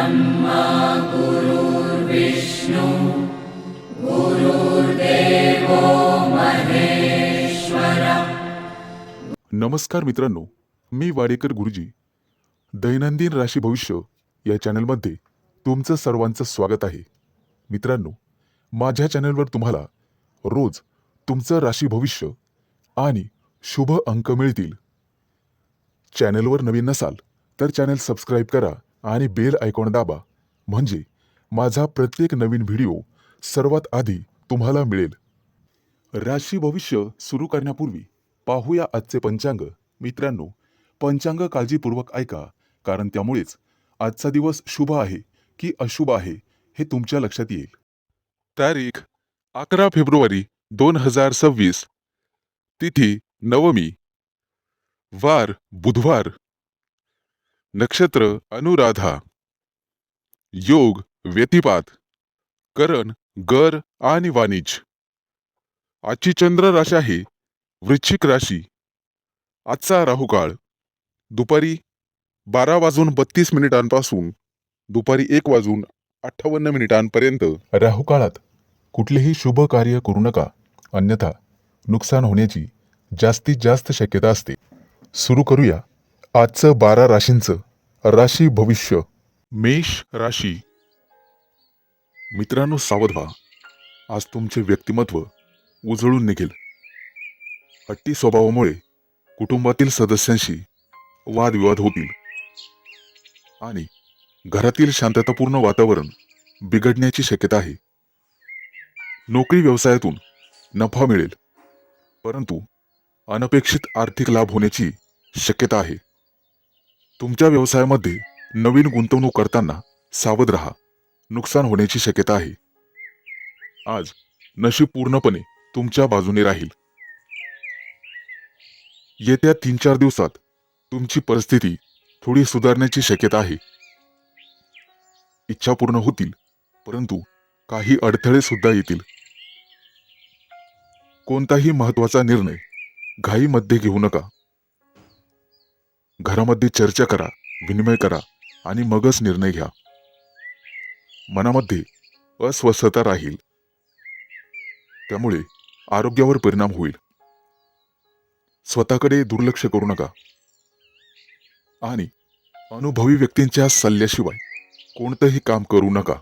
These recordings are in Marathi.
ब्रह्मा गुरुर्विष्णु गुरुर्देवो महेश्वरा। नमस्कार मित्रांनो, मी वाडेकर गुरुजी दैनंदिन राशी भविष्य या चॅनलमध्ये तुमचं सर्वांचं स्वागत आहे। मित्रांनो, माझ्या चॅनलवर तुम्हाला रोज तुमचं राशी भविष्य आणि शुभ अंक मिळतील। चॅनलवर नवीन नसाल तर चॅनल सबस्क्राईब करा आणि बेल आयकॉन दाबा, म्हणजे माझा प्रत्येक नवीन व्हिडिओ सर्वात आधी तुम्हाला मिळेल। राशी भविष्य सुरू करण्यापूर्वी पाहूया आजचे पंचांग। मित्रांनो, पंचांग काळजीपूर्वक ऐका, कारण त्यामुळेच आजचा दिवस शुभ आहे की अशुभ आहे हे तुमच्या लक्षात येईल। तारीख 11 फेब्रुवारी 2026, तिथी नवमी, वार बुधवार, नक्षत्र अनुराधा, योग व्यतिपात, करण गर आणि वाणिज्य। आजची चंद्र राशी आहे वृश्चिक राशी। आजचा राहुकाळ दुपारी 12:32 दुपारी 1:58 राहुकाळात कुठलेही शुभ कार्य करू नका, अन्यथा नुकसान होण्याची जास्तीत जास्त शक्यता असते। सुरू करूया आजचं 12 राशींचं राशी भविष्य। मेष राशी। मित्रांनो, सावध व्हा, आज तुमचे व्यक्तिमत्व उजळून निघेल। हट्टी स्वभावामुळे कुटुंबातील सदस्यांशी वादविवाद होतील आणि घरातील शांततापूर्ण वातावरण बिघडण्याची शक्यता आहे। नोकरी व्यवसायातून नफा मिळेल, परंतु अनपेक्षित आर्थिक लाभ होण्याची शक्यता आहे। तुमच्या व्यवसायामध्ये नवीन गुंतवणूक करताना सावध राहा, नुकसान होण्याची शक्यता आहे। आज नशीब पूर्णपणे तुमच्या बाजूने राहील। येत्या 3-4 दिवसात तुमची परिस्थिती थोडी सुधारण्याची शक्यता आहे। इच्छा पूर्ण होतील, परंतु काही अडथळे सुद्धा येतील। कोणताही महत्त्वाचा निर्णय घाईमध्ये घेऊ नका। घरामध्ये चर्चा करा, विनिमय करा आणि मगच निर्णय घ्या। मनामध्ये अस्वस्थता राहील, त्यामुळे आरोग्यावर परिणाम होईल। स्वतःकडे दुर्लक्ष करू नका आणि अनुभवी व्यक्तींच्या सल्ल्याशिवाय कोणतंही काम करू नका।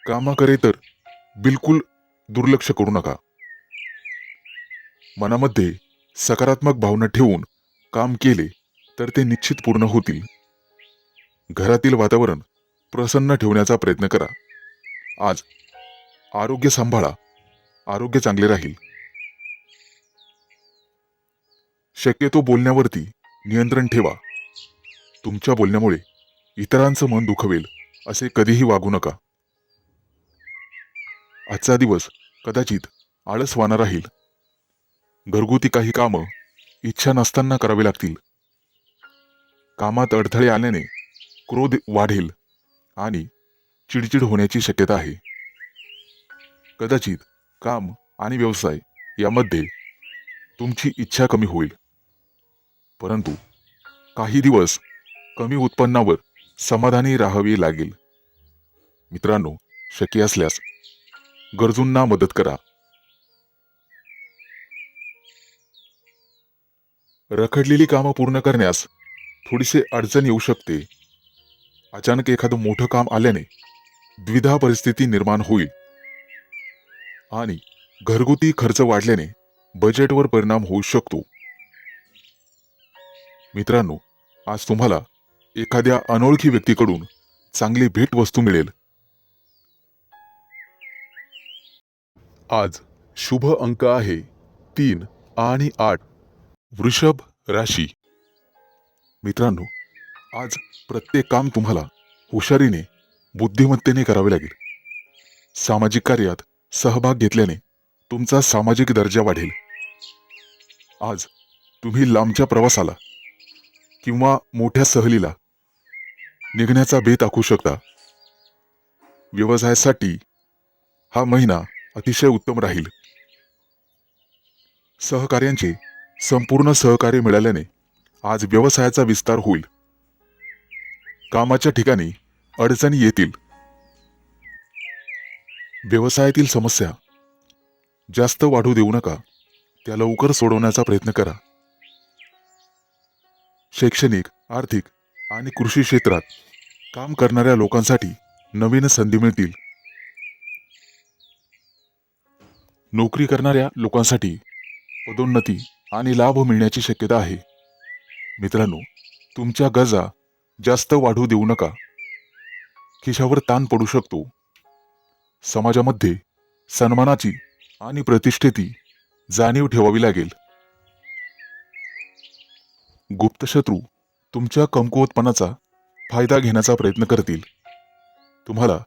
कामाकडे तर बिलकुल दुर्लक्ष करू नका। मनामध्ये सकारात्मक भावना ठेवून काम केले तर ते निश्चित पूर्ण होतील। घरातील वातावरण प्रसन्न ठेवण्याचा प्रयत्न करा। आज आरोग्य सांभाळा, आरोग्य चांगले राहील। शक्यतो बोलण्यावरती नियंत्रण ठेवा। तुमच्या बोलण्यामुळे इतरांचं मन दुखवेल असे कधीही वागू नका। आजचा दिवस कदाचित आळसवाना राहील। घरगुती काही कामं इच्छा नसताना करावी लागतील। कामात अडथळे आल्याने क्रोध वाढेल आणि चिडचिड होण्याची शक्यता आहे। कदाचित काम आणि व्यवसाय यामध्ये तुमची इच्छा कमी होईल, परंतु काही दिवस कमी उत्पन्नावर समाधानी राहावे लागेल। मित्रांनो, शक्य असल्यास गरजूंना मदत करा। रखडलेली कामं पूर्ण करण्यास थोडीसे अडचण येऊ शकते। अचानक एखादं मोठं काम आल्याने द्विधा परिस्थिती निर्माण होईल आणि घरगुती खर्च वाढल्याने बजेटवर परिणाम होऊ शकतो। मित्रांनो, आज तुम्हाला एखाद्या अनोळखी व्यक्तीकडून चांगली भेटवस्तू मिळेल। आज शुभ अंक आहे 3 आणि 8। वृषभ राशी। मित्रांनो, आज प्रत्येक काम तुम्हाला हुशारीने, बुद्धिमत्तेने करावे लागेल। सामाजिक कार्यात सहभाग घेतल्याने तुमचा सामाजिक दर्जा वाढेल। आज तुम्ही लांबच्या प्रवासाला किंवा मोठ्या सहलीला निघण्याचा बेत आखू शकता। व्यवसायासाठी हा महिना अतिशय उत्तम राहील। सहकार्यांचे संपूर्ण सहकार्य मिळाल्याने आज व्यवसायाचा विस्तार होईल। कामाच्या ठिकाणी अडचणी येतील. व्यवसायातील समस्या जास्त वाढू देऊ नका, त्या लवकर सोडवण्याचा प्रयत्न करा. शैक्षणिक, आर्थिक आणि कृषी क्षेत्रात काम करणाऱ्या लोकांसाठी नवीन संधी मिळतील. नोकरी करणाऱ्या लोकांसाठी पदोन्नती आणि लाभ मिळण्याची शक्यता आहे. मित्रांनो, तुमच्या गरजा जास्त वाढू देऊ नका, खिशावर ताण पडू शकतो. समाजामध्ये सन्मानाची आणि प्रतिष्ठेची जाणीव ठेवावी लागेल. गुप्त शत्रू तुमच्या कमकुवतपणाचा फायदा घेण्याचा प्रयत्न करतील. तुम्हाला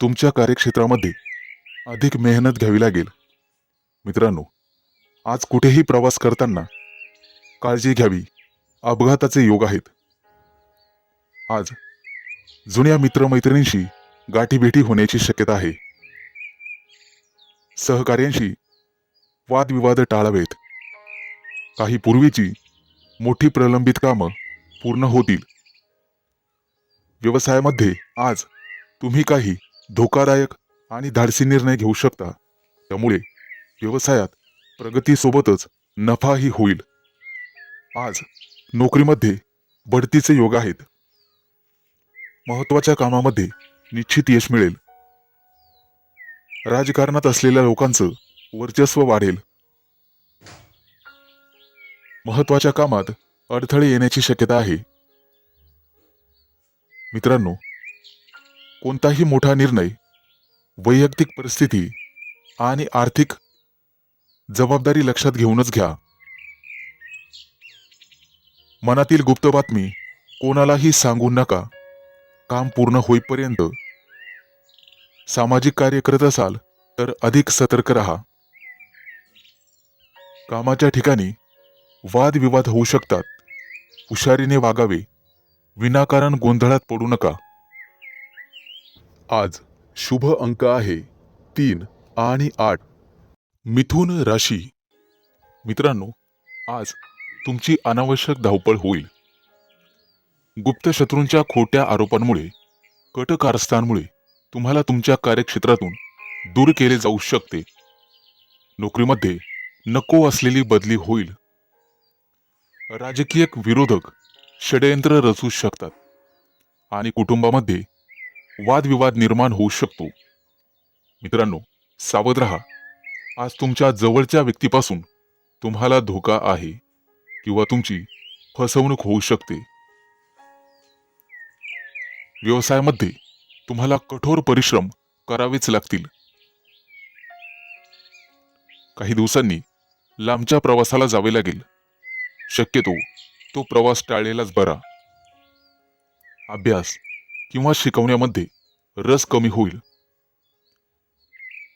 तुमच्या कार्यक्षेत्रामध्ये अधिक मेहनत घ्यावी लागेल. मित्रांनो, आज कुठेही प्रवास करताना काळजी घ्यावी, अपघाताचे योग आहेत. आज जुन्या मित्रमैत्रिणींशी गाठीभेटी होण्याची शक्यता आहे. सहकार्यांशी वादविवाद टाळावेत. काही पूर्वीची मोठी प्रलंबित कामं पूर्ण होतील. व्यवसायामध्ये आज तुम्ही काही धोकादायक आणि धाडसी निर्णय घेऊ शकता, त्यामुळे व्यवसायात प्रगतीसोबतच नफाही होईल. आज नोकरीमध्ये बढतीचे योग आहेत. महत्त्वाच्या कामामध्ये निश्चित यश मिळेल. राजकारणात असलेल्या लोकांचं वर्चस्व वाढेल. महत्त्वाच्या कामात अडथळे येण्याची शक्यता आहे. मित्रांनो, कोणताही मोठा निर्णय वैयक्तिक परिस्थिती आणि आर्थिक जबाबदारी लक्षात घेऊनच घ्या. मनातील गुप्त बातमी कोणालाही सांगू नका. काम पूर्ण होईपर्यंत. सामाजिक कार्य करत असाल तर अधिक सतर्क राहा. कामाच्या ठिकाणी वादविवाद होऊ शकतात. हुशारीने वागावे, विनाकारण गोंधळात पडू नका. आज शुभ अंक आहे 3 आणि 8. मिथुन राशी. मित्रांनो, आज तुमची अनावश्यक धावपळ होईल. गुप्त शत्रूंच्या खोट्या आरोपांमुळे, कट कारस्थांमुळे तुम्हाला तुमच्या कार्यक्षेत्रातून दूर केले जाऊ शकते. नोकरीमध्ये नको असलेली बदली होईल. राजकीय विरोधक षड्यंत्र रचू शकतात आणि कुटुंबामध्ये वादविवाद निर्माण होऊ शकतो. मित्रांनो, सावध राहा. आज तुमच्या जवळच्या व्यक्तीपासून तुम्हाला धोका आहे किंवा तुमची फसवणूक होऊ शकते. व्यवसायामध्ये तुम्हाला कठोर परिश्रम करावेच लागतील. काही दिवसांनी लांबच्या प्रवासाला जावे लागेल. शक्यतो तो प्रवास टाळलेलाच बरा. अभ्यास किंवा शिकवण्यामध्ये रस कमी होईल.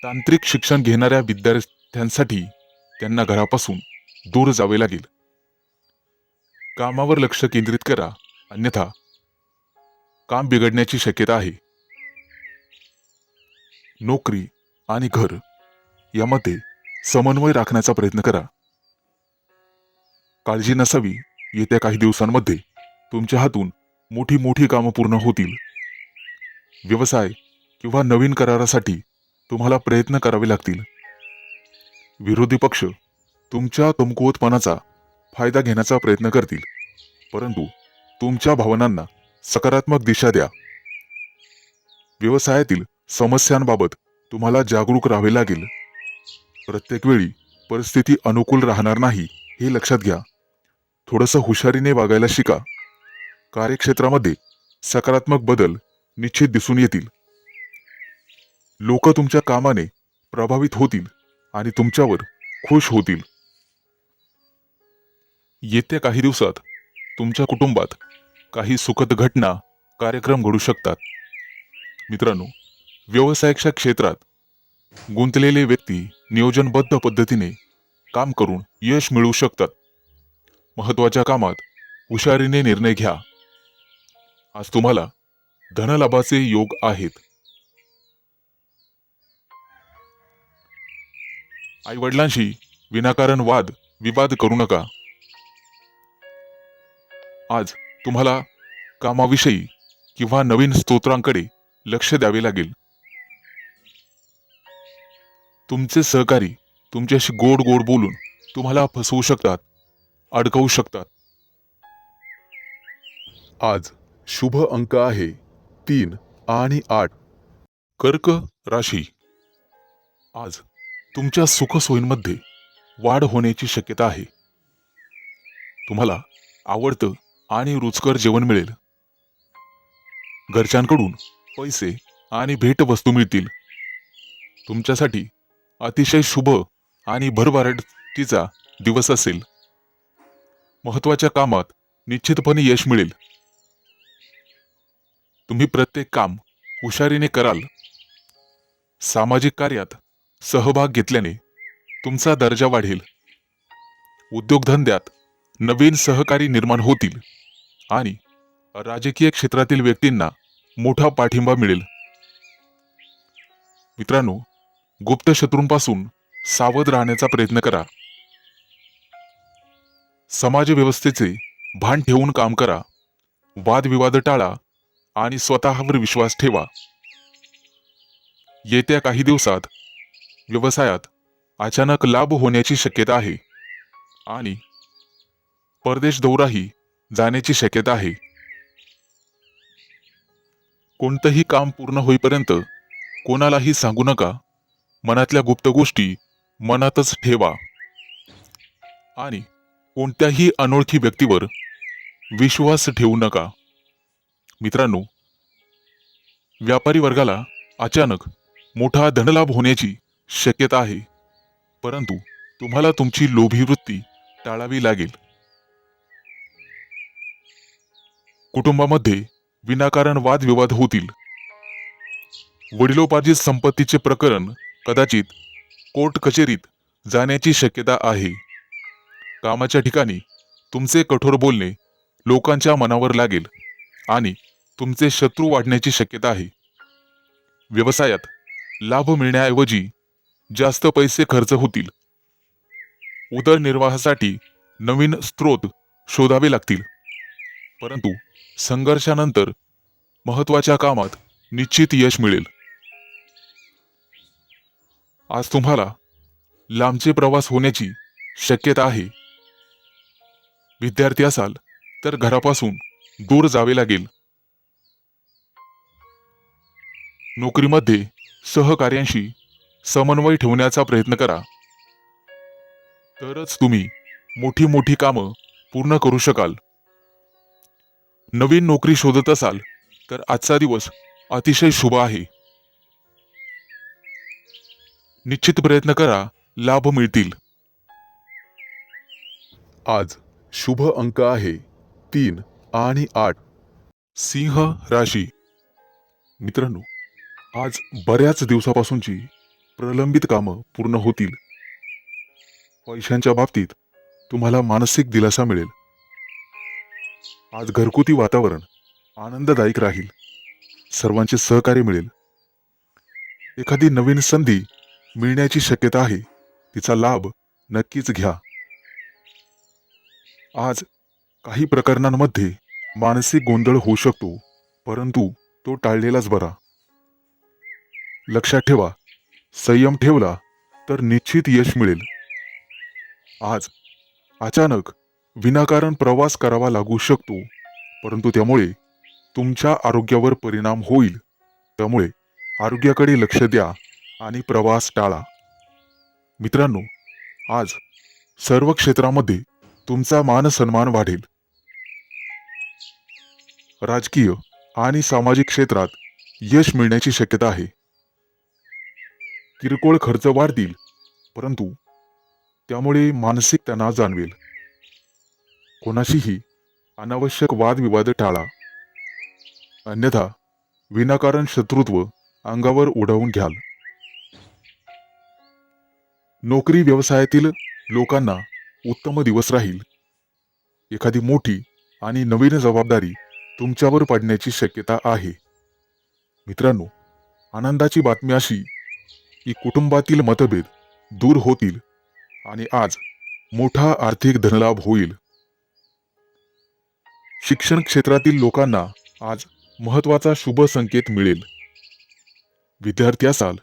तांत्रिक शिक्षण घेणाऱ्या विद्यार्थ्यांसाठी त्यांना घरापासून दूर जावे लागेल. कामावर लक्ष केंद्रित करा, अन्यथा काम बिघडण्याची शक्यता आहे. नोकरी आणि घर यामध्ये समन्वय राखण्याचा प्रयत्न करा. काळजी नसावी. येत्या काही दिवसांमध्ये तुमच्या हातून मोठी मोठी कामं पूर्ण होतील. व्यवसाय किंवा नवीन करारासाठी तुम्हाला प्रयत्न करावे लागतील. विरोधी पक्ष तुमच्या कमकुवतपणाचा फायदा घेण्याचा प्रयत्न करतील, परंतु तुमच्या भावनांना सकारात्मक दिशा द्या. व्यवसायातील समस्यांबाबत तुम्हाला जागरूक राहावे लागेल. प्रत्येक वेळी परिस्थिती अनुकूल राहणार नाही, हे लक्षात घ्या. थोडंसं हुशारीने वागायला शिका. कार्यक्षेत्रामध्ये सकारात्मक बदल निश्चित दिसून येतील. लोक तुमच्या कामाने प्रभावित होतील आणि तुमच्यावर खुश होतील. येत्या काही दिवसात तुमच्या कुटुंबात काही सुखद घटना, कार्यक्रम घडू शकतात. मित्रांनो, व्यवसायाच्या क्षेत्रात गुंतलेले व्यक्ती नियोजनबद्ध पद्धतीने काम करून यश मिळवू शकतात. महत्त्वाच्या कामात हुशारीने निर्णय घ्या. आज तुम्हाला धनलाभाचे योग आहेत. आई वडिलांशी विनाकारण वाद विवाद करू नका. आज तुम्हाला कामाविषयी किंवा नवीन स्तोत्रांकडे लक्ष द्यावे लागेल. तुमचे सहकारी तुमच्याशी गोड गोड बोलून तुम्हाला फसवू शकतात, अडकवू शकतात. आज शुभ अंक आहे 3 आणि 8. कर्क राशी. आज तुमच्या सुखसोयींमध्ये वाढ होण्याची शक्यता आहे. तुम्हाला आवडतं आणि रुचकर जेवण मिळेल. घरच्यांकडून पैसे आणि भेटवस्तू मिळतील. तुमच्यासाठी अतिशय शुभ आणि भरभराटीचा दिवस असेल. महत्त्वाच्या कामात निश्चितपणे यश मिळेल. तुम्ही प्रत्येक काम हुशारीने कराल. सामाजिक कार्यात सहभाग घेतल्याने तुमचा दर्जा वाढेल. उद्योगधंद्यात नवीन सहकारी निर्माण होतील आणि राजकीय क्षेत्रातील व्यक्तींना मोठा पाठिंबा मिळेल. मित्रांनो, गुप्त शत्रूंपासून सावध राहण्याचा प्रयत्न करा. समाजव्यवस्थेचे भान ठेवून काम करा. वादविवाद टाळा आणि स्वतःवर विश्वास ठेवा. येत्या काही दिवसात व्यवसायात अचानक लाभ होण्याची शक्यता आहे आणि परदेश दौराही जाण्याची शक्यता आहे. कोणतंही काम पूर्ण होईपर्यंत कोणालाही सांगू नका. मनातल्या गुप्त गोष्टी मनातच ठेवा आणि कोणत्याही अनोळखी व्यक्तीवर विश्वास ठेवू नका. मित्रांनो, व्यापारी वर्गाला अचानक मोठा धनलाभ होण्याची शक्यता आहे, परंतु तुम्हाला तुमची लोभी वृत्ती टाळावी लागेल. कुटुंबामध्ये विनाकारण वादविवाद होतील. वडिलोपार्जित संपत्तीचे प्रकरण कदाचित कोर्ट कचेरीत जाण्याची शक्यता आहे. कामाच्या ठिकाणी तुमचे कठोर बोलणे लोकांच्या मनावर लागेल आणि तुमचे शत्रू वाढण्याची शक्यता आहे. व्यवसायात लाभ मिळण्याऐवजी जास्त पैसे खर्च होतील. उदरनिर्वाहासाठी नवीन स्रोत शोधावे लागतील, परंतु संघर्षानंतर महत्त्वाच्या कामात निश्चित यश मिळेल. आज तुम्हाला लांबचे प्रवास होण्याची शक्यता आहे. विद्यार्थी असाल तर घरापासून दूर जावे लागेल. नोकरीमध्ये सहकार्यांशी समन्वय ठेवण्याचा प्रयत्न करा, तरच तुम्ही मोठी मोठी कामं पूर्ण करू शकाल. नवीन नोकरी शोधत असाल तर आजचा दिवस अतिशय शुभ आहे. निश्चित प्रयत्न करा, लाभ मिळतील. आज शुभ अंक आहे 3 आणि 8. सिंह राशी. मित्रांनो, आज बऱ्याच दिवसापासूनची प्रलंबित कामं पूर्ण होतील. पैशांच्या बाबतीत तुम्हाला मानसिक दिलासा मिळेल. आज घरगुती वातावरण आनंददायक राहील. सर्वांचे सहकार्य मिळेल. एखादी नवीन संधी मिळण्याची शक्यता आहे. तिचा लाभ नक्कीच घ्या. आज काही प्रकरणांमध्ये मानसिक गोंधळ होऊ शकतो, परंतु तो टाळलेलाच बरा. लक्षात ठेवा, संयम ठेवला तर निश्चित यश मिळेल. आज अचानक विनाकारण प्रवास करावा लागू शकतो, परंतु त्यामुळे तुमच्या आरोग्यावर परिणाम होईल. त्यामुळे आरोग्याकडे लक्ष द्या आणि प्रवास टाळा. मित्रांनो, आज सर्व क्षेत्रामध्ये तुमचा मान सन्मान वाढेल. राजकीय आणि सामाजिक क्षेत्रात यश मिळण्याची शक्यता आहे. किरकोळ खर्च वाढतील, परंतु त्यामुळे मानसिक तणाव जाणवेल. कोणाशीही अनावश्यक वादविवाद टाळा, अन्यथा विनाकारण शत्रुत्व अंगावर उडवून घ्याल. नोकरी व्यवसायातील लोकांना उत्तम दिवस राहील. एखादी मोठी आणि नवीन जबाबदारी तुमच्यावर पडण्याची शक्यता आहे. मित्रांनो, आनंदाची बातमी अशी की कुटुंबातील मतभेद दूर होतील आणि आज मोठा आर्थिक धनलाभ होईल. शिक्षण क्षेत्रातील लोकांना आज महत्वाचा शुभ संकेत मिळेल. विद्यार्थी असाल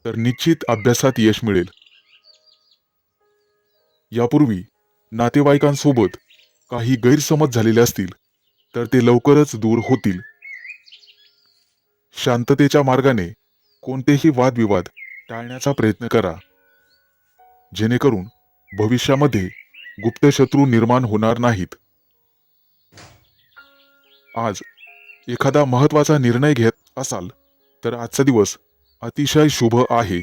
तर निश्चित अभ्यासात यश मिळेल. यापूर्वी नातेवाईकांसोबत काही गैरसमज झालेले असतील तर ते लवकरच दूर होतील. शांततेच्या मार्गाने कोणतेही वादविवाद टाळण्याचा प्रयत्न करा, जेणेकरून भविष्यामध्ये गुप्त शत्रू निर्माण होणार नाहीत. आज एखादा महत्वाचा निर्णय घेत असाल तर आजचा दिवस अतिशय शुभ आहे.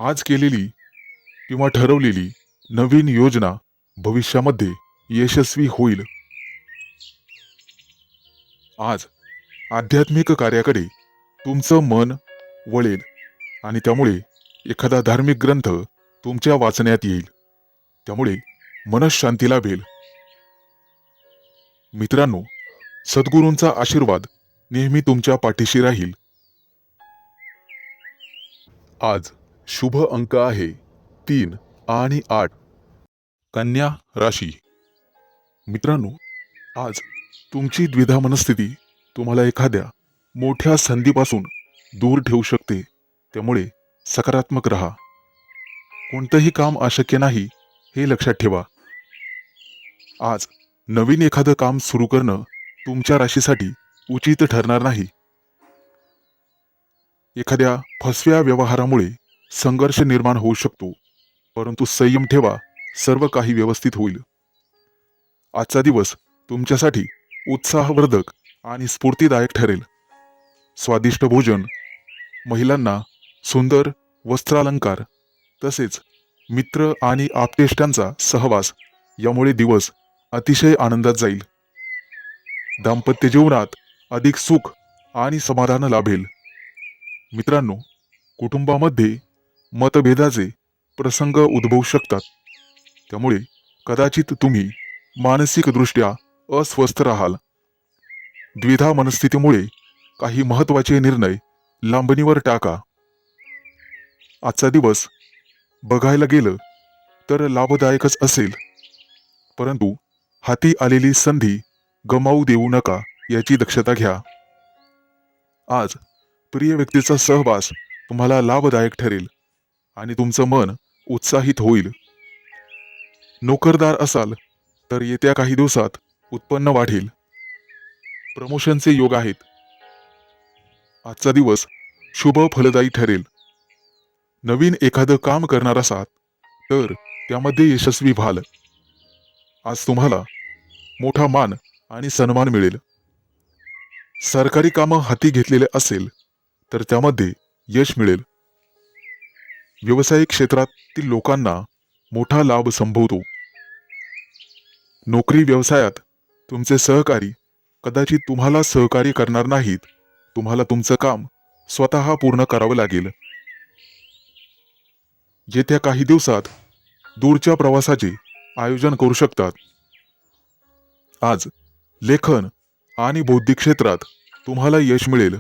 आज केलेली किंवा ठरवलेली नवीन योजना भविष्यामध्ये यशस्वी होईल. आज आध्यात्मिक कार्याकडे तुमचं मन वळेल आणि त्यामुळे एखादा धार्मिक ग्रंथ तुमच्या वाचण्यात येईल. त्यामुळे मनःशांती लाभेल. मित्रांनो, सद्गुरूंचा आशीर्वाद नेहमी तुमच्या पाठीशी राहील. आज शुभ अंक आहे 3 आणि 8. कन्या राशी. मित्रांनो, आज तुमची द्विधा मनस्थिती तुम्हाला एखाद्या मोठ्या संधीपासून दूर ठेवू शकते. त्यामुळे सकारात्मक राहा. कोणतंही काम अशक्य नाही हे लक्षात ठेवा. आज नवीन एखादं काम सुरू करणं तुमच्या राशीसाठी उचित ठरणार नाही. एखाद्या फसव्या व्यवहारामुळे संघर्ष निर्माण होऊ शकतो, परंतु संयम ठेवा, सर्व काही व्यवस्थित होईल. आजचा दिवस तुमच्यासाठी उत्साहवर्धक आणि स्फूर्तिदायक ठरेल. स्वादिष्ट भोजन, महिलांना सुंदर वस्त्रालंकार, तसेच मित्र आणि आप्तेष्टांचा सहवास यामुळे दिवस अतिशय आनंदात जाईल. दाम्पत्य जीवनात अधिक सुख आणि समाधान लाभेल. मित्रांनो, कुटुंबामध्ये मतभेदाचे प्रसंग उद्भवू शकतात. त्यामुळे कदाचित तुम्ही मानसिकदृष्ट्या अस्वस्थ राहाल. द्विधा मनस्थितीमुळे काही महत्त्वाचे निर्णय लांबणीवर टाका. आजचा दिवस बघायला गेलं तर लाभदायकच असेल, परंतु हाती आलेली संधी गमावू देऊ नका याची दक्षता घ्या. आज प्रिय व्यक्तीचा सहवास तुम्हाला लाभदायक ठरेल आणि तुमचं मन उत्साहित होईल. नोकरदार असाल तर येत्या काही दिवसात उत्पन्न वाढेल. प्रमोशनचे योग आहेत. आजचा दिवस शुभ फलदायी ठरेल. नवीन एखादं काम करणार असाल तर त्यामध्ये यशस्वी व्हाल. आज तुम्हाला मोठा मान आणि सन्मान मिळेल. सरकारी कामं हाती घेतलेले असेल तर त्यामध्ये यश मिळेल. व्यावसायिक क्षेत्रातील लोकांना मोठा लाभ संभवतो. नोकरी व्यवसायात तुमचे सहकारी कदाचित तुम्हाला सहकार्य करणार नाहीत. तुम्हाला तुमचं काम स्वतः पूर्ण करावं लागेल. येत्या काही दिवसात दूरच्या प्रवासाचे आयोजन करू शकतात. आज लेखन आणि बौद्धिक क्षेत्रात तुम्हाला यश मिळेल.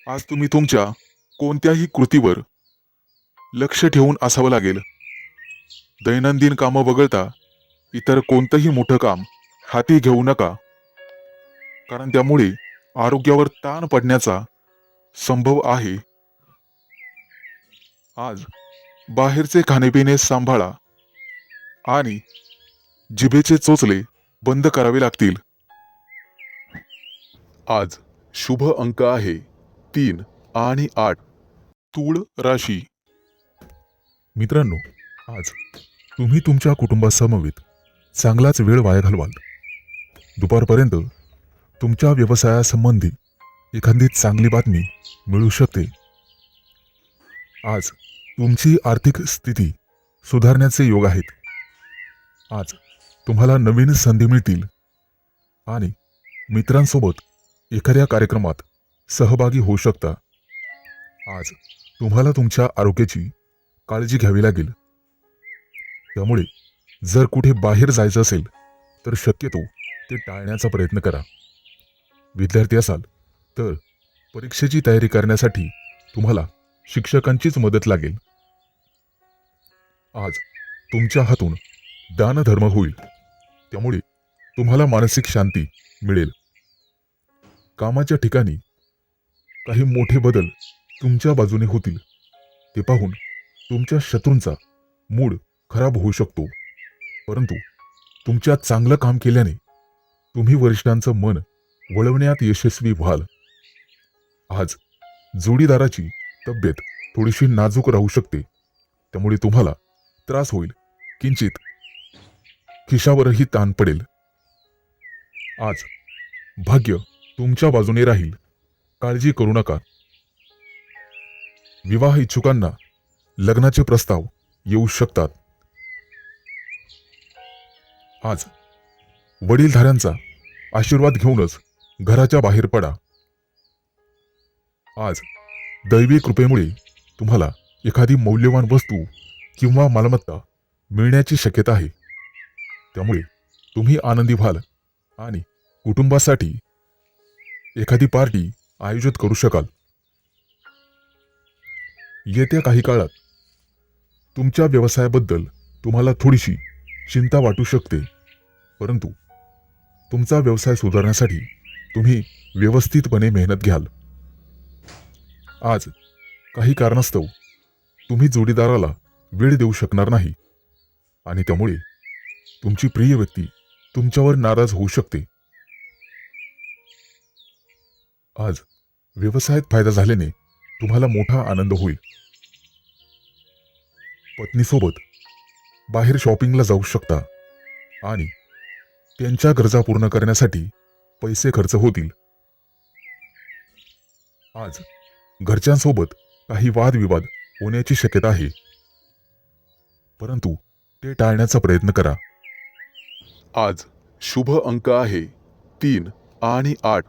आज तुम्ही तुमच्या कोणत्याही कृतीवर लक्ष ठेवून असावं लागेल. दैनंदिन कामं वगळता इतर कोणतंही मोठं काम हाती घेऊ नका, कारण त्यामुळे आरोग्यावर ताण पडण्याचा संभव आहे. आज बाहेरचे खाणेपिणे सांभाळा आणि जिभेचे चोचले बंद करावे लागतील. आज शुभ अंक आहे 3 आणि 8. तूळ राशी. मित्रांनो, आज तुम्ही तुमच्या कुटुंबासमवेत चांगलाच वेळ वाया घालवाल. दुपारपर्यंत तुमच्या व्यवसायासंबंधी एखादी चांगली बातमी मिळू शकते. आज तुमची आर्थिक स्थिती सुधारण्याचे योग आहेत. आज तुम्हाला नवीन संधी मिळतील आणि मित्रांसोबत एखाद्या कार्यक्रमात सहभागी होऊ शकता. आज तुम्हाला तुमच्या आरोग्याची काळजी घ्यावी लागेल. त्यामुळे जर कुठे बाहेर जायचं असेल तर शक्यतो ते टाळण्याचा प्रयत्न करा. विद्यार्थी असाल तर परीक्षेची तयारी करण्यासाठी तुम्हाला शिक्षकांचीच मदत लागेल. आज तुमच्या हातून दानधर्म होईल. त्यामुळे तुम्हाला मानसिक शांती मिळेल. कामाच्या ठिकाणी काही मोठे बदल तुमच्या बाजूने होतील. ते पाहून तुमच्या शत्रूंचा मूड खराब होऊ शकतो, परंतु तुमच्या चांगलं काम केल्याने तुम्ही वरिष्ठांचं मन वळवण्यात यशस्वी व्हाल. आज जोडीदाराची तब्येत थोडीशी नाजूक राहू शकते, त्यामुळे तुम्हाला त्रास होईल. किंचित खिशावरही ताण पडेल. आज भाग्य तुमच्या बाजूने राहील, काळजी करू नका. विवाह इच्छुकांना लग्नाचे प्रस्ताव येऊ शकतात. आज वडीलधाऱ्यांचा आशीर्वाद घेऊनच घराच्या बाहेर पडा. आज दैवी कृपेमुळे तुम्हाला एखादी मौल्यवान वस्तू किंवा मालमत्ता मिळण्याची शक्यता आहे, त्यामुळे तुम्ही आनंदी व्हाल आणि कुटुंबासाठी एखादी पार्टी आयोजित करू शकाल. येत्या काही काळात तुमच्या व्यवसायाबद्दल तुम्हाला थोडीशी चिंता वाटू शकते, परंतु तुमचा व्यवसाय सुधारण्यासाठी तुम्ही व्यवस्थितपणे मेहनत घ्याल. आज काही कारणास्तव तुम्ही जोडीदाराला वेळ देऊ शकणार नाही आणि त्यामुळे तुमची प्रिय व्यक्ती तुमच्यावर नाराज होऊ शकते. आज व्यवसायात फायदा झाल्याने तुम्हाला मोठा आनंद होईल. पत्नीसोबत बाहेर शॉपिंगला जाऊ शकता आणि त्यांच्या गरजा पूर्ण करण्यासाठी पैसे खर्च होतील. आज घरच्यांसोबत काही वादविवाद होण्याची शक्यता आहे, परंतु ते टाळण्याचा प्रयत्न करा. आज शुभ अंक आहे 3 आणि 8.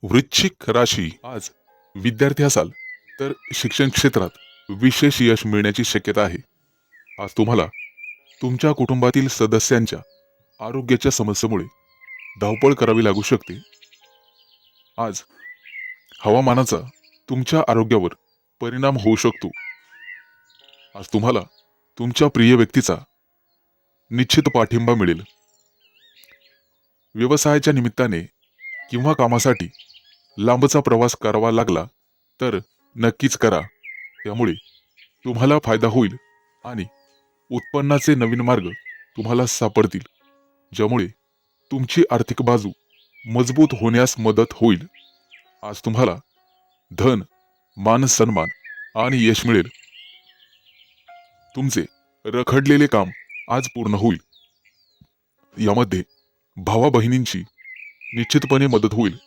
वृश्चिक राशी. आज विद्यार्थी असाल तर शिक्षण क्षेत्रात विशेष यश मिळण्याची शक्यता आहे. आज तुम्हाला तुमच्या कुटुंबातील सदस्यांच्या आरोग्याच्या समस्येमुळे धावपळ करावी लागू शकते. आज हवामानाचा तुमच्या आरोग्यावर परिणाम होऊ शकतो. आज तुम्हाला तुमच्या प्रिय व्यक्तीचा निश्चित पाठिंबा मिळेल. व्यवसायाच्या निमित्ताने किंवा कामासाठी लांबचा प्रवास करावा लागला तर नक्कीच करा. त्यामुळे तुम्हाला फायदा होईल आणि उत्पन्नाचे नवीन मार्ग तुम्हाला सापडतील, ज्यामुळे तुमची आर्थिक बाजू मजबूत होण्यास मदत होईल. आज तुम्हाला धन, मान सन्मान आणि यश मिळेल. तुमचे रखडलेले काम आज पूर्ण होईल. यामध्ये भावा बहिणींची निश्चितपणे मदत होईल,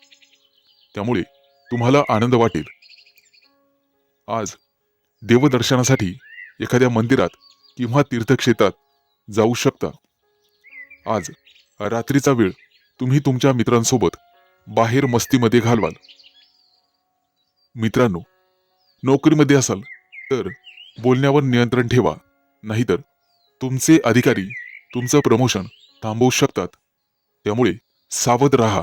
त्यामुळे तुम्हाला आनंद वाटेल. आज देवदर्शनासाठी एखाद्या मंदिरात किंवा तीर्थक्षेत्रात जाऊ शकता. आज रात्रीचा वेळ तुम्ही तुमच्या मित्रांसोबत बाहेर मस्तीमध्ये घालवाल. मित्रांनो, नोकरीमध्ये असाल तर बोलण्यावर नियंत्रण ठेवा, नाहीतर तुमचे अधिकारी तुमचं प्रमोशन थांबवू शकतात. त्यामुळे सावध राहा.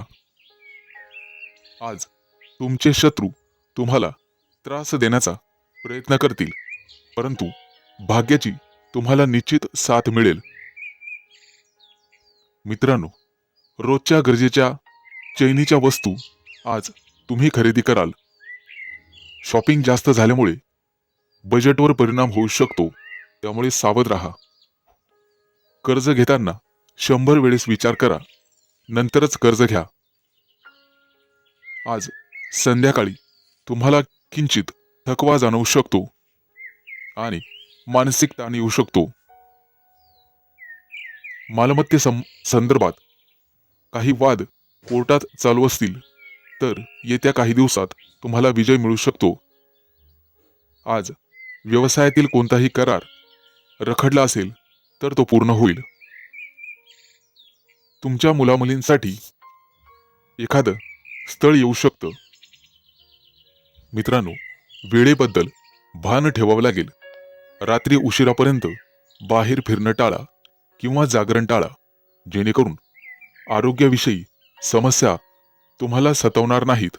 आज तुमचे शत्रू तुम्हाला त्रास देण्याचा प्रयत्न करतील, परंतु भाग्याची तुम्हाला निश्चित साथ मिळेल. मित्रांनो, रोजच्या गरजेच्या चैनीच्या वस्तू आज तुम्ही खरेदी कराल. शॉपिंग जास्त झाल्यामुळे बजेटवर परिणाम होऊ शकतो, त्यामुळे सावध राहा. कर्ज घेताना 100 वेळेस विचार करा, नंतरच कर्ज घ्या. आज संध्याकाळी तुम्हाला किंचित थकवा जाणवू शकतो आणि मानसिक ताण येऊ शकतो. मालमत्ते संदर्भात काही वाद कोर्टात चालू असतील तर येत्या काही दिवसात तुम्हाला विजय मिळू शकतो. आज व्यवसायातील कोणताही करार रखडला असेल तर तो पूर्ण होईल. तुमच्या मुलामुलींसाठी एखादं स्थळ येऊ शकतं. मित्रांनो, वेळेबद्दल भान ठेवावं लागेल. रात्री उशिरापर्यंत बाहेर फिरणं टाळा किंवा जागरण टाळा, जेणेकरून आरोग्याविषयी समस्या तुम्हाला सतावणार नाहीत.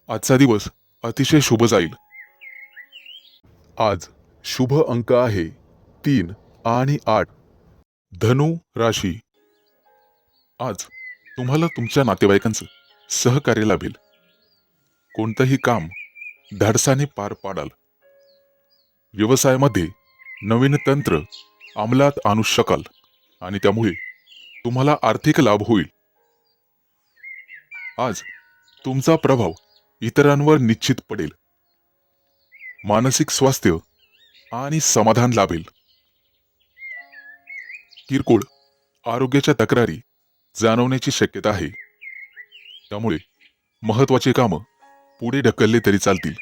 आजचा दिवस अतिशय शुभ जाईल. आज शुभ अंक आहे 3 आणि 8. धनु राशी, आज तुम्हाला तुमच्या नातेवाईकांचं सहकार्य लाभेल. कोणतंही काम धाडसाने पार पाडाल. व्यवसायामध्ये नवीन तंत्र अंमलात आणू शकाल आणि त्यामुळे तुम्हाला आर्थिक लाभ होईल. आज तुमचा प्रभाव इतरांवर निश्चित पडेल. मानसिक स्वास्थ्य आणि समाधान लाभेल. किरकोळ आरोग्याच्या तक्रारी जाणवण्याची शक्यता आहे. त्यामुळे महत्वाची कामं पुढे ढकलले तरी चालतील.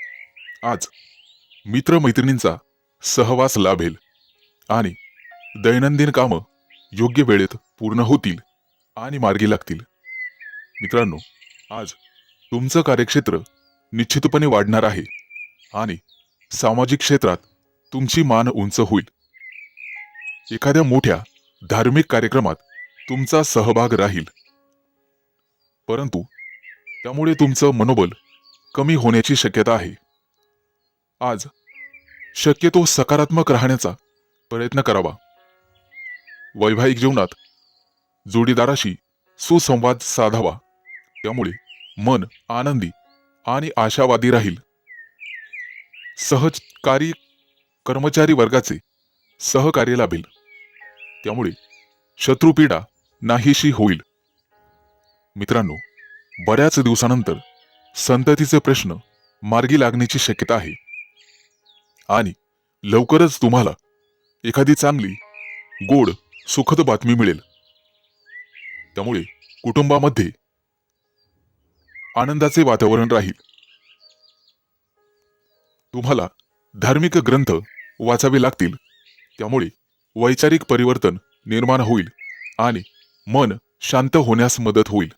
आज मित्रमैत्रिणींचा सहवास लाभेल आणि दैनंदिन कामं योग्य वेळेत पूर्ण होतील आणि मार्गी लागतील. मित्रांनो, आज तुमचं कार्यक्षेत्र निश्चितपणे वाढणार आहे आणि सामाजिक क्षेत्रात तुमची मान उंच होईल. एखाद्या मोठ्या धार्मिक कार्यक्रमात तुमचा सहभाग राहील, परंतु त्यामुळे तुमचं मनोबल कमी होण्याची शक्यता आहे. आज शक्यतो सकारात्मक राहण्याचा प्रयत्न करावा. वैवाहिक जीवनात जोडीदाराशी सुसंवाद साधावा. त्यामुळे मन आनंदी आणि आशावादी राहील. सहकारी कर्मचारी वर्गाचे सहकार्य लाभेल. त्यामुळे शत्रुपीडा नाहीशी होईल. मित्रांनो, बऱ्याच दिवसानंतर संततीचे प्रश्न मार्गी लागण्याची शक्यता आहे आणि लवकरच तुम्हाला एखादी चांगली गोड सुखद बातमी मिळेल. त्यामुळे कुटुंबामध्ये आनंदाचे वातावरण राहील. तुम्हाला धार्मिक ग्रंथ वाचावे लागतील. त्यामुळे वैचारिक परिवर्तन निर्माण होईल आणि मन शांत होण्यास मदत होईल.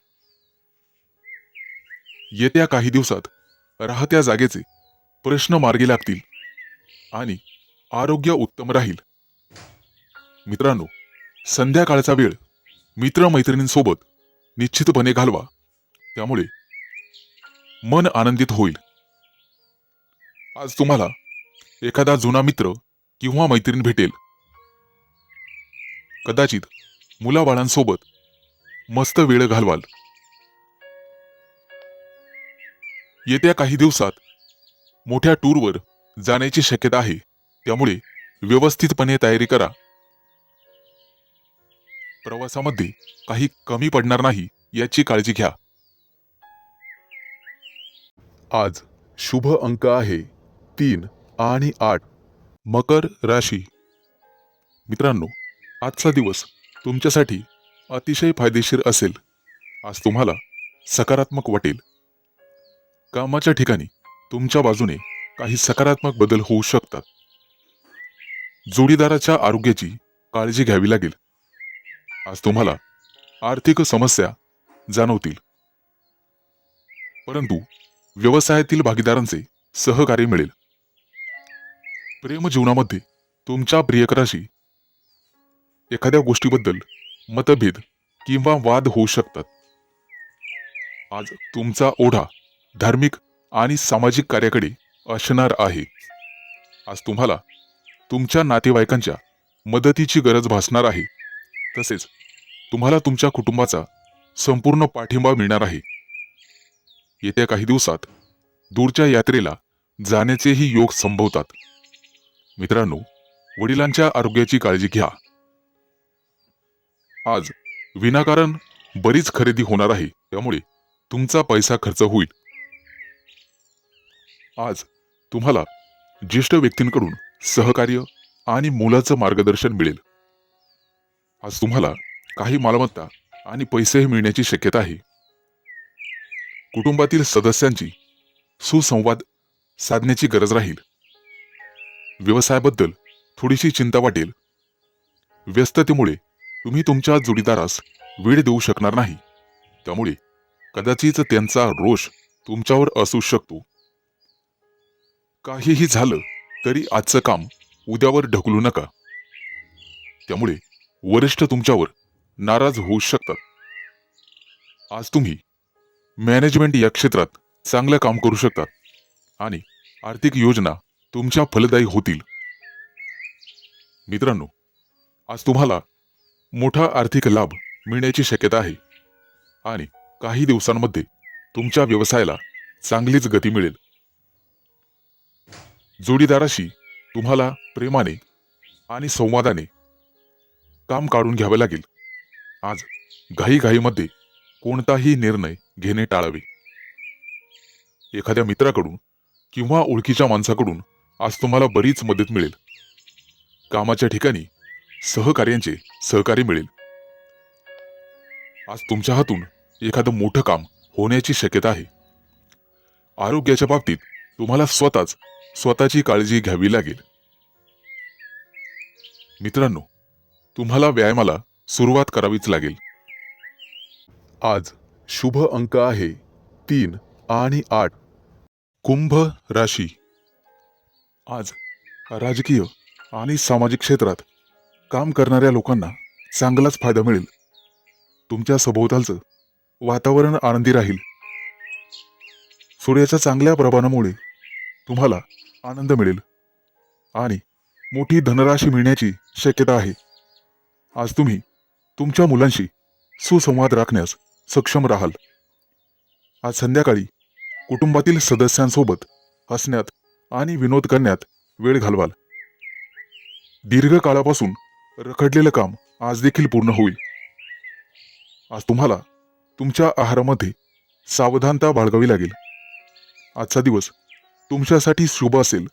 येत्या काही दिवसात राहत्या जागेचे प्रश्न मार्गी लागतील आणि आरोग्य उत्तम राहील. मित्रांनो, संध्याकाळचा वेळ मित्रमैत्रिणींसोबत निश्चितपणे घालवा. त्यामुळे मन आनंदित होईल. आज तुम्हाला एखादा जुना मित्र किंवा मैत्रीण भेटेल. कदाचित मुलाबाळांसोबत मस्त वेळ घालवाल. येत्या काही दिवसात मोठ्या टूरवर जाण्याची शक्यता आहे. त्यामुळे व्यवस्थितपणे तयारी करा. प्रवासामध्ये काही कमी पडणार नाही याची काळजी घ्या. आज शुभ अंक आहे 3 आणि 8. मकर राशी, मित्रांनो, आजचा दिवस तुमच्यासाठी अतिशय फायदेशीर असेल. आज तुम्हाला सकारात्मक वाटेल. कामाच्या ठिकाणी तुमच्या बाजूने काही सकारात्मक बदल होऊ शकतात. जोडीदाराच्या आरोग्याची काळजी घ्यावी लागेल. आज तुम्हाला आर्थिक समस्या जाणवतील, परंतु व्यवसायातील भागीदारांचे सहकार्य मिळेल. प्रेम जीवनामध्ये तुमच्या प्रियकराशी एखाद्या गोष्टीबद्दल मतभेद किंवा वाद होऊ शकतात. आज तुमचा ओढा धार्मिक आणि सामाजिक कार्याकडे असणार आहे. आज तुम्हाला तुमच्या नातेवाईकांच्या मदतीची गरज भासणार आहे. तसेच तुम्हाला तुमच्या कुटुंबाचा संपूर्ण पाठिंबा मिळणार आहे. येत्या काही दिवसात दूरच्या यात्रेला जाण्याचेही योग संभवतात. मित्रांनो, वडिलांच्या आरोग्याची काळजी घ्या. आज विनाकारण बरीच खरेदी होणार आहे. त्यामुळे तुमचा पैसा खर्च होईल. आज तुम्हाला ज्येष्ठ व्यक्तींकडून सहकार्य आणि मोलाचं मार्गदर्शन मिळेल. आज तुम्हाला काही मालमत्ता आणि पैसेही मिळण्याची शक्यता आहे. कुटुंबातील सदस्यांची सुसंवाद साधण्याची गरज राहील. व्यवसायाबद्दल थोडीशी चिंता वाटेल. व्यस्ततेमुळे तुम्ही तुमच्या जोडीदारास वेळ देऊ शकणार नाही. त्यामुळे कदाचित त्यांचा रोष तुमच्यावर असू शकतो. काहीही झालं तरी आजचं काम उद्यावर ढकलू नका. त्यामुळे वरिष्ठ तुमच्यावर नाराज होऊ शकतात. आज तुम्ही मॅनेजमेंट या क्षेत्रात चांगलं काम करू शकता आणि आर्थिक योजना तुमच्या फलदायी होतील. मित्रांनो, आज तुम्हाला मोठा आर्थिक लाभ मिळण्याची शक्यता आहे आणि काही दिवसांमध्ये तुमच्या व्यवसायाला चांगलीच गती मिळेल. जोडीदाराशी तुम्हाला प्रेमाने आणि संवादाने काम काढून घ्यावे लागेल. आज घाईघाईमध्ये कोणताही निर्णय घेणे टाळावे. एखाद्या मित्राकडून किंवा ओळखीच्या माणसाकडून आज तुम्हाला बरीच मदत मिळेल. कामाच्या ठिकाणी सहकार्यांचे सहकार्य मिळेल. आज तुमच्या हातून एखादं मोठं काम होण्याची शक्यता आहे. आरोग्याच्या बाबतीत तुम्हाला स्वतःची काळजी घ्यावी लागेल. मित्रांनो, तुम्हाला व्यायामाला सुरुवात करावीच लागेल. आज शुभ अंक आहे 3 आणि 8. कुंभ राशी. आज राजकीय आणि सामाजिक क्षेत्रात काम करणाऱ्या लोकांना चांगलाच फायदा मिळेल. तुमच्या सभोवतालचं वातावरण आनंदी राहील. सूर्याच्या चांगल्या प्रभावामुळे तुम्हाला आनंद मिळेल आणि मोठी धनराशी मिळण्याची शक्यता आहे. आज तुम्ही तुमच्या मुलांशी सुसंवाद राखण्यास सक्षम राहाल. आज संध्याकाळी कुटुंबातील सदस्यांसोबत हसण्यात आणि विनोद करण्यात वेळ घालवाल. दीर्घकाळापासून रखडलेलं काम आज देखील पूर्ण होईल. आज तुम्हाला तुमच्या आहारामध्ये सावधानता बाळगावी लागेल. आजचा दिवस तुमच्यासाठी शुभ असेल.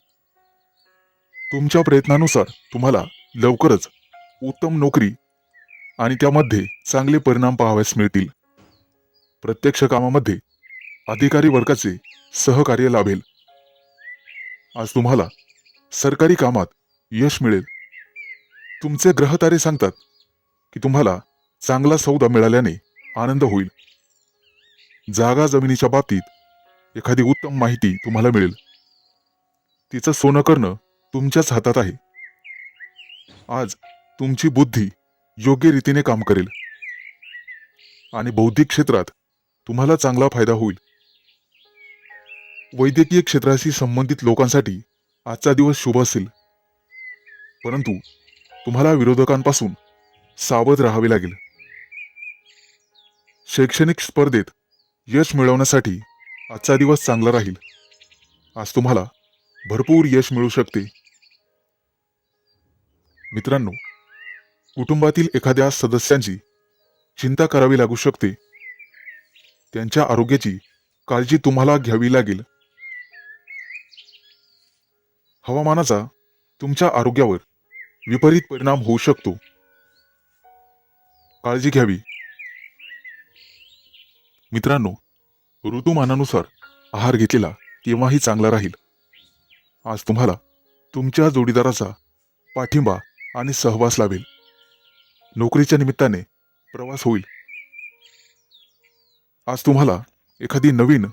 तुमच्या प्रयत्नानुसार तुम्हाला लवकरच उत्तम नोकरी आणि त्यामध्ये चांगले परिणाम पाहावयास मिळतील. प्रत्यक्ष कामामध्ये अधिकारी वर्गाचे सहकार्य लाभेल. आज तुम्हाला सरकारी कामात यश मिळेल. तुमचे ग्रहतारे सांगतात की तुम्हाला चांगला सौदा मिळाल्याने आनंद होईल. जागा जमिनीच्या बाबतीत एखादी उत्तम माहिती तुम्हाला मिळेल. तिचं सोनं करणं तुमच्याच हातात आहे. आज तुमची बुद्धी योग्य रीतीने काम करेल आणि बौद्धिक क्षेत्रात तुम्हाला चांगला फायदा होईल. वैद्यकीय क्षेत्राशी संबंधित लोकांसाठी आजचा दिवस शुभ असेल, परंतु तुम्हाला विरोधकांपासून सावध राहावे लागेल. शैक्षणिक स्पर्धेत यश मिळवण्यासाठी आजचा दिवस चांगला राहील. आज तुम्हाला भरपूर यश मिळू शकते. मित्रांनो, कुटुंबातील एखाद्या सदस्यांची चिंता करावी लागू शकते. त्यांच्या आरोग्याची काळजी तुम्हाला घ्यावी लागेल. हवामानाचा तुमच्या आरोग्यावर विपरीत परिणाम होऊ शकतो. काळजी घ्यावी. मित्रांनो, ऋतुमानानुसार आहार घेतलेला केव्हाही चांगला राहील. आज तुम्हाला तुमच्या जोडीदाराचा पाठिंबा आणि सहवास लाभेल. नोकरीच्या निमित्ताने प्रवास होईल. आज तुम्हाला एखादी नवीन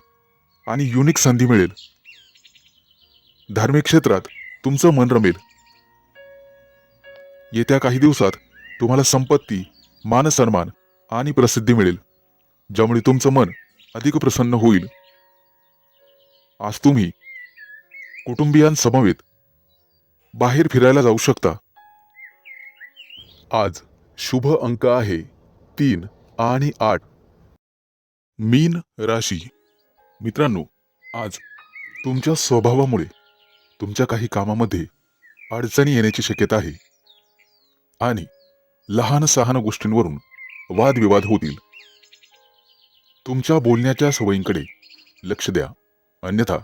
आणि युनिक संधी मिळेल. धार्मिक क्षेत्रात तुमचं मन रमेल. येत्या काही दिवसात तुम्हाला संपत्ती, मानसन्मान आणि प्रसिद्धी मिळेल, ज्यामुळे तुमचं मन अधिक प्रसन्न होईल. आज तुम्ही कुटुंबियांसमवेत बाहेर फिरायला जाऊ शकता. आज शुभ अंक आहे 3 आणि 8. मीन राशी. मित्रांनो, आज तुमच्या स्वभावामुळे तुमच्या काही कामामध्ये अडचणी येण्याची शक्यता आहे आणि लहान सहान गोष्टींवरून वादविवाद होतील. तुमच्या बोलण्याच्या सवयींकडे लक्ष द्या, अन्यथा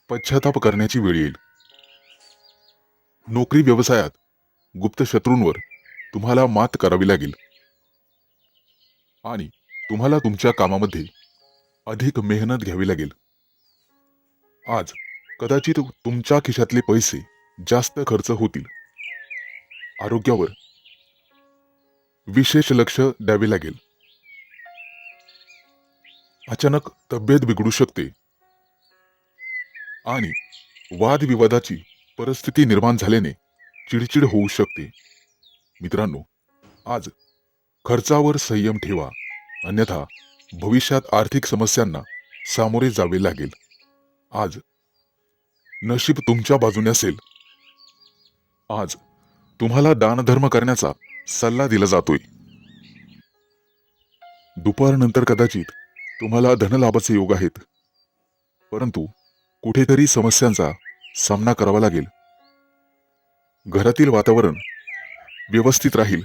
पश्चाताप करण्याची वेळ येईल. नोकरी व्यवसायात गुप्त शत्रूंवर तुम्हाला मात करावी लागेल आणि तुम्हाला तुमच्या कामामध्ये अधिक मेहनत घ्यावी लागेल. आज कदाचित तुमच्या खिशातले पैसे जास्त खर्च होतील. आरोग्यावर विशेष लक्ष द्यावे लागेल. अचानक तब्येत बिघडू शकते आणि वादविवादाची परिस्थिती निर्माण झाल्याने चिडचिड होऊ शकते. मित्रांनो, आज खर्चावर संयम ठेवा, अन्यथा भविष्यात आर्थिक समस्यांना सामोरे जावे लागेल. आज नशीब तुमच्या बाजूने असेल. आज तुम्हाला दानधर्म करण्याचा सल्ला दिला जातोय. दुपारनंतर कदाचित तुम्हाला धनलाभाचे योग आहेत, परंतु कुठेतरी समस्यांचा सामना करावा लागेल. घरातील वातावरण व्यवस्थित राहील,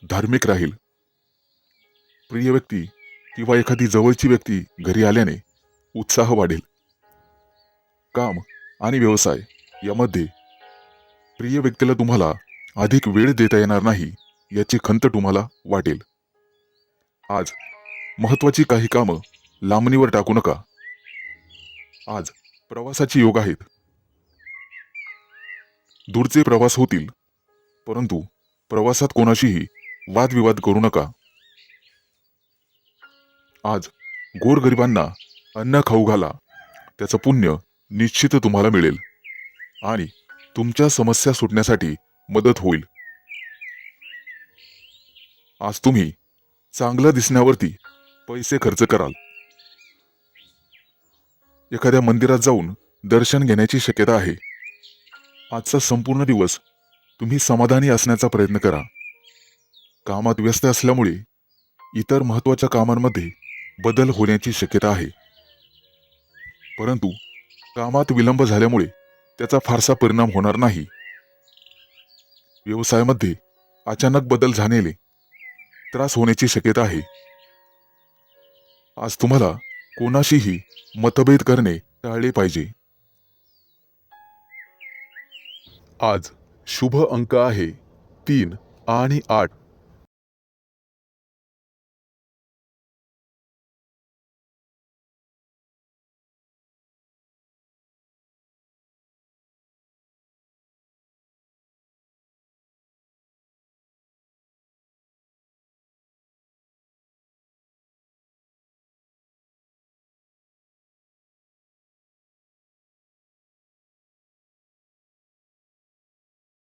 धार्मिक राहील. प्रिय व्यक्ती किंवा एखादी जवळची व्यक्ती घरी आल्याने उत्साह वाढेल. काम आणि व्यवसाय यामध्ये प्रिय व्यक्तीला तुम्हाला अधिक वेळ देता येणार नाही याची खंत तुम्हाला वाटेल. आज महत्वाची काही कामं लांबणीवर टाकू नका. आज प्रवासाची योग आहेत. दूरचे प्रवास होतील, परंतु प्रवासात कोणाशीही वादविवाद करू नका. आज गोरगरिबांना अन्न खाऊ घाला, त्याचं पुण्य निश्चित तुम्हाला मिळेल आणि तुमच्या समस्या सुटण्यासाठी मदत होईल. आज तुम्ही चांगलं दिसण्यावरती पैसे खर्च कराल. एखाद्या मंदिरात जाऊन दर्शन घेण्याची शक्यता आहे. आजचा संपूर्ण दिवस तुम्ही समाधानी असण्याचा प्रयत्न करा. कामात व्यस्त असल्यामुळे इतर महत्त्वाच्या कामांमध्ये बदल होण्याची शक्यता आहे, परंतु कामात विलंब झाल्यामुळे त्याचा फारसा परिणाम होणार नाही. व्यवसायामध्ये अचानक बदल झाल्याने त्रास होण्याची शक्यता आहे. आज तुम्हाला कोणाशीही मतभेद करणे टाळले पाहिजे. आज शुभ अंक आहे 3 आणि 8.